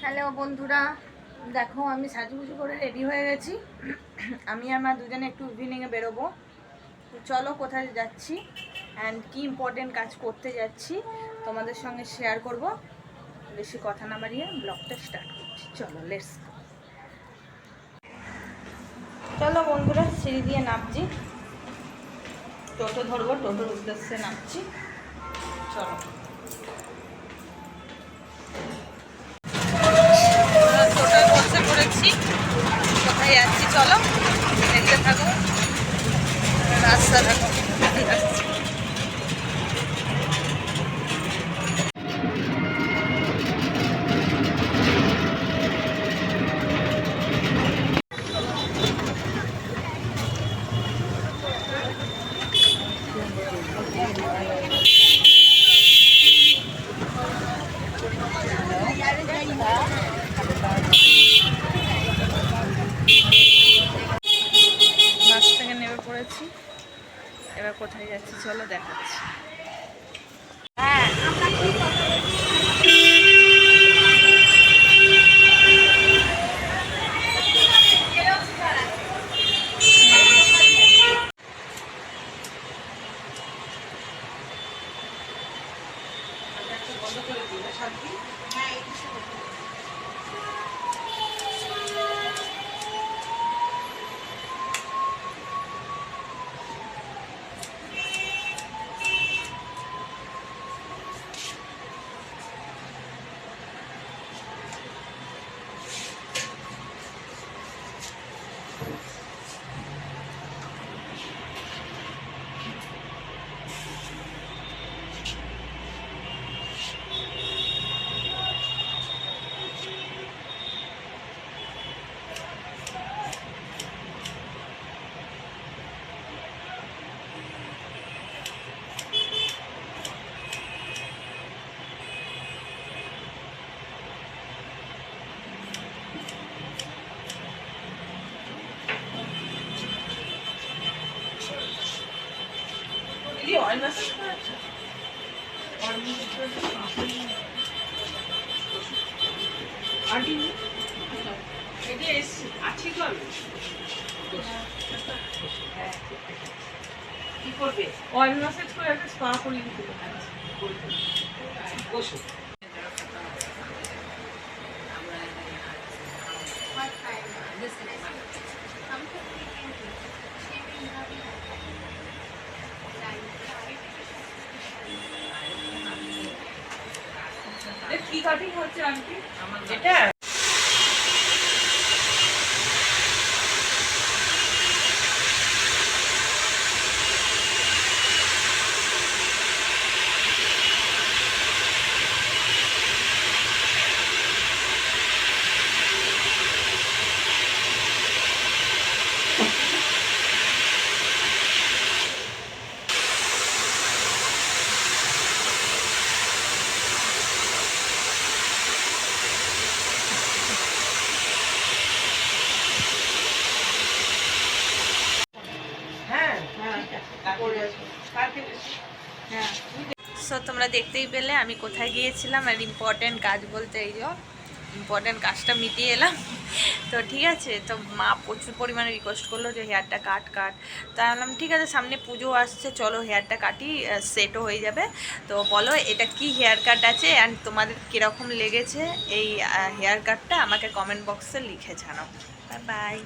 Hello বন্ধুরা, দেখো আমি সাজুগুজু করে রেডি হয়ে গেছি। আমি আর মা দুজনে একটু ইভিনিংয়ে বেরোবো। তো চলো কোথায় যাচ্ছি অ্যান্ড কি ইম্পর্টেন্ট কাজ করতে যাচ্ছি তোমাদের সঙ্গে শেয়ার করব। বেশি কথা না বাড়িয়ে ব্লগটা স্টার্ট করছি। চলো লেটস গো। চলো বন্ধুরা, সিঁড়ি দিয়ে নামছি, টোটো ধরবো, টোটোর উদ্দেশ্যে নামছি। চলো টোটোয় বসে পড়েছি, কোথায় যাচ্ছি চলো দেখতে থাকো, রাস্তা থাকো। বাস থেকে নেমে পড়েছি, এবার কোথায় যাচ্ছি চলো দেখাচ্ছি। হ্যাঁ কি করবে? অয়েল ম্যাসাজ করে একটা স্পা করিয়ে দিতে পারে। বসো। কি কাটিং হচ্ছে আন্টি? এটা সো তোমরা দেখতেই পেলে আমি কোথায় গিয়েছিলাম, আর ইম্পর্টেন্ট কাজ বলতে এই যে ইম্পর্টেন্ট কাজটা মিটিয়ে এলাম। তো ঠিক আছে, তো মা প্রচুর পরিমাণে রিকোয়েস্ট করলো যে হেয়ারটা কাট। তাই বললাম ঠিক আছে, সামনে পুজো আসছে, চলো হেয়ারটা কাটি, সেটও হয়ে যাবে। তো বলো এটা কি হেয়ার কাট আছে অ্যান্ড তোমাদের কীরকম লেগেছে এই হেয়ার কাটটা আমাকে কমেন্ট বক্সে লিখে জানাও। Bye bye.